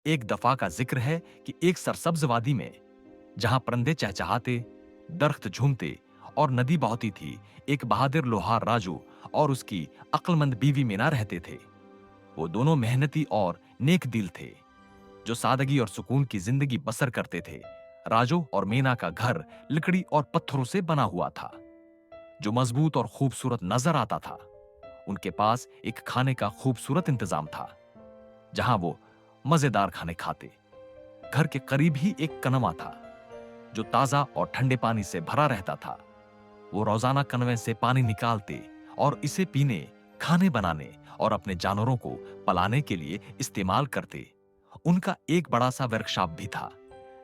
एक दफा का जिक्र है कि एक सरसब्ज वादी में, जहां परिंदे चहचहाते, दरख्त झूमते और नदी बहती थी, एक बहादुर लोहार राजू और उसकी अक्लमंद बीवी मीना रहते थे। वो दोनों मेहनती और नेक दिल थे, जो सादगी और सुकून की जिंदगी बसर करते थे। राजू और मीना का घर लकड़ी और पत्थरों से बना हुआ था, जो मजबूत और खूबसूरत नजर आता था। उनके पास एक खाने का खूबसूरत इंतजाम था, जहां वो मजेदार खाने खाते। घर के करीब ही एक कनवा था, जो ताजा और ठंडे पानी से भरा रहता था। वो रोजाना कनवे से पानी निकालते और इसे पीने, खाने बनाने और अपने जानवरों को पलाने के लिए इस्तेमाल करते। उनका एक बड़ा सा वर्कशॉप भी था,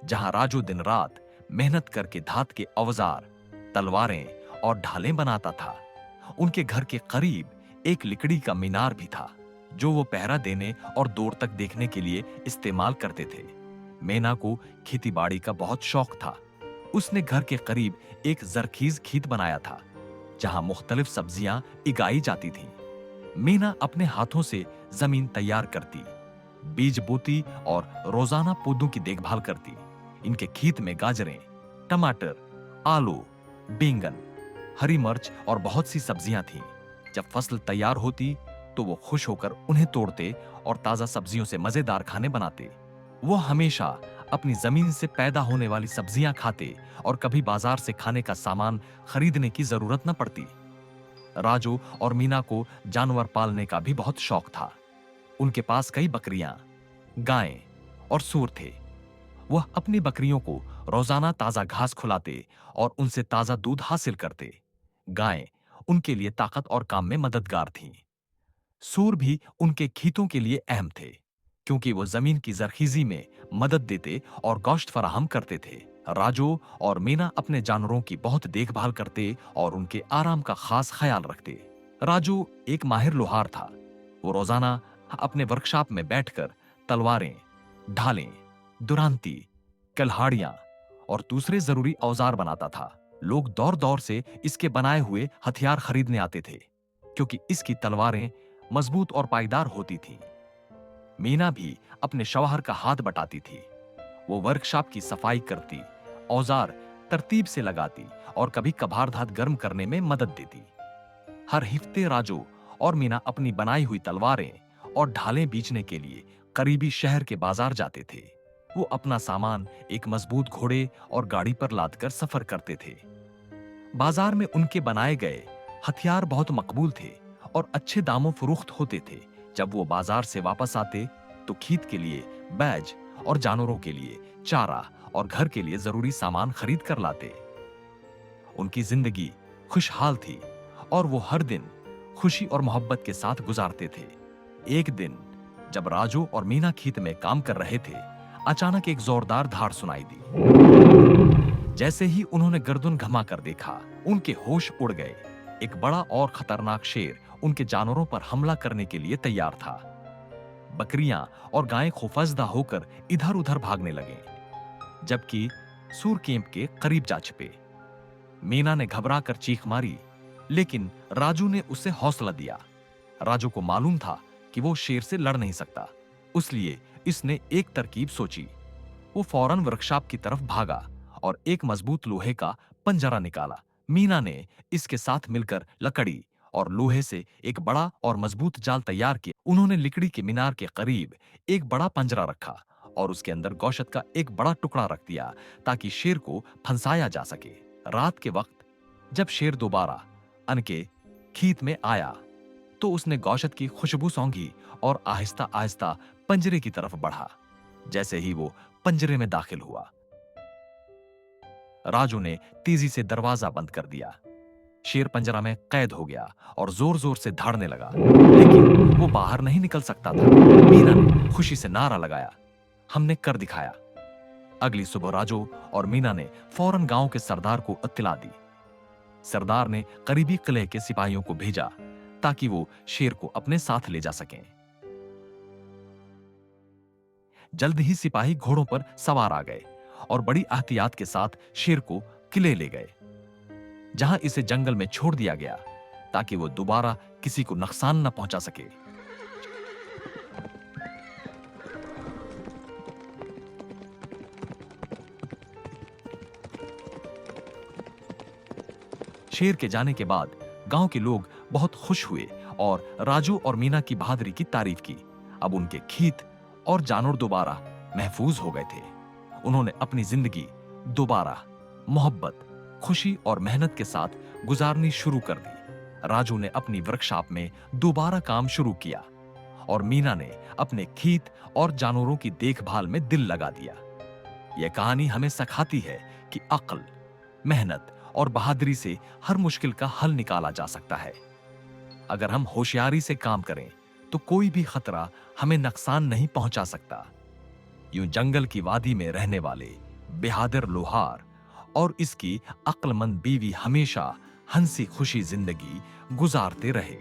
जहां राजू दिन रात मेहनत करके धात के औजार, तलवारें और ढालें बनाता था। उनके घर के करीब एक लकड़ी का मीनार भी था, जो वो पहरा देने और दूर तक देखने के लिए इस्तेमाल करते थे। मेना को खेती-बाड़ी का बहुत शौक था। उसने घर के करीब एक जरखीज खेत बनाया था, जहां मुख्तलिफ सब्जियां उगाई जाती थीं। मीना अपने हाथों से जमीन तैयार करती, बीज बोती और रोजाना पौधों की देखभाल करती। इनके खेत में गाजरें, टमाटर, आलू, बैंगन, हरी मिर्च और बहुत सी सब्जियां थीं। जब फसल तैयार होती तो वो खुश होकर उन्हें तोड़ते और ताजा सब्जियों से मजेदार खाने बनाते। वो हमेशा अपनी जमीन से पैदा होने वाली सब्जियां खाते और कभी बाजार से खाने का सामान खरीदने की जरूरत न पड़ती। राजू और मीना को जानवर पालने का भी बहुत शौक था। उनके पास कई बकरियां, गायें और सूअर थे। वह अपनी बकरियों को रोजाना ताजा घास खिलाते और उनसे ताजा दूध हासिल करते। गायें उनके लिए ताकत और काम में मददगार थीं। सूर भी उनके खेतों के लिए अहम थे, क्योंकि वो जमीन की जरखीजी में मदद देते और गोश्त फराहम करते थे। राजू और मीना अपने जानवरों की बहुत देखभाल करते और उनके आराम का खास ख्याल रखते। राजू एक माहिर लोहार था। वो रोजाना अपने वर्कशॉप में बैठकर तलवारें, ढालें, दुरांती, कल्हाड़ियां और दूसरे जरूरी औजार बनाता था। लोग दौर दौर से इसके बनाए हुए हथियार खरीदने आते थे, क्योंकि इसकी तलवारें मजबूत और पायदार होती थीं। मीना भी अपने शौहर का हाथ बटाती थी। वो वर्कशॉप की सफाई करती, औजार तरतीब से लगाती और कभी कभार धात गर्म करने में मदद देती। हर हफ्ते राजू और मीना अपनी बनाई हुई तलवारें और ढालें बेचने के लिए करीबी शहर के बाजार जाते थे। वो अपना सामान एक मजबूत घोड़े और गाड़ी पर लादकर सफर करते थे। बाजार में उनके बनाए गए हथियार बहुत मकबूल थे और अच्छे दामों फरोख्त होते थे। जब वो बाजार से वापस आते तो खेत के लिए बैज और जानवरों के लिए चारा और घर के लिए जरूरी सामान खरीद कर लाते। उनकी जिंदगी खुशहाल थी और वो हर दिन खुशी और मोहब्बत के साथ गुजारते थे। एक दिन जब राजू और मीना खेत में काम कर रहे थे, अचानक एक जोरदार धाड़ सुनाई दी। जैसे ही उन्होंने गर्दन घुमा कर देखा, उनके होश उड़ गए। एक बड़ा और खतरनाक शेर उनके जानवरों पर हमला करने के लिए तैयार था। बकरियां और गायें खौफजदा होकर इधर उधर भागने लगे, जबकि सूर कैंप के करीब जा छिपे। मीना ने घबरा कर चीख मारी, लेकिन राजू ने उसे हौसला दिया। राजू को मालूम था कि वो शेर से लड़ नहीं सकता, इसलिए इसने एक तरकीब सोची। वो फौरन वर्कशॉप की तरफ भागा और एक मजबूत लोहे का पंजरा निकाला। मीना ने इसके साथ मिलकर लकड़ी और लोहे से एक बड़ा और मजबूत जाल तैयार किया। उन्होंने लकड़ी के मीनार के करीब एक बड़ा पंजरा रखा और उसके अंदर गोश्त का एक बड़ा टुकड़ा रख दिया, ताकि शेर को फंसाया जा सके। रात के वक्त जब शेर दोबारा अनके खेत में आया तो उसने गोश्त की खुशबू सूंघी और आहिस्ता आहिस्ता पंजरे की तरफ बढ़ा। जैसे ही वो पंजरे में दाखिल हुआ, राजू ने तेजी से दरवाजा बंद कर दिया। शेर पंजरा में कैद हो गया और जोर जोर से धाड़ने लगा, लेकिन वो बाहर नहीं निकल सकता था। मीना ने खुशी से नारा लगाया, हमने कर दिखाया। अगली सुबह राजू और मीना ने फौरन गांव के सरदार को इत्तला दी। सरदार ने करीबी किले के सिपाहियों को भेजा ताकि वो शेर को अपने साथ ले जा सकें। जल्द ही सिपाही घोड़ों पर सवार आ गए और बड़ी एहतियात के साथ शेर को किले ले गए, जहां इसे जंगल में छोड़ दिया गया ताकि वो दोबारा किसी को नुकसान न पहुंचा सके। शेर के जाने के बाद गांव के लोग बहुत खुश हुए और राजू और मीना की बहादुरी की तारीफ की। अब उनके खेत और जानवर दोबारा महफूज हो गए थे। उन्होंने अपनी जिंदगी दोबारा मोहब्बत, खुशी और मेहनत के साथ गुजारनी शुरू कर दी। राजू ने अपनी वर्कशॉप में दोबारा काम शुरू किया और मीना ने अपने खेत और जानवरों की देखभाल में दिल लगा दिया। यह कहानी हमें सिखाती है कि अक्ल, मेहनत और बहादुरी से हर मुश्किल का हल निकाला जा सकता है। अगर हम होशियारी से काम करें तो कोई भी खतरा हमें नुकसान नहीं पहुंचा सकता। यूं जंगल की वादी में रहने वाले बहादुर लोहार और इसकी अक्लमंद बीवी हमेशा हंसी खुशी जिंदगी गुजारते रहे।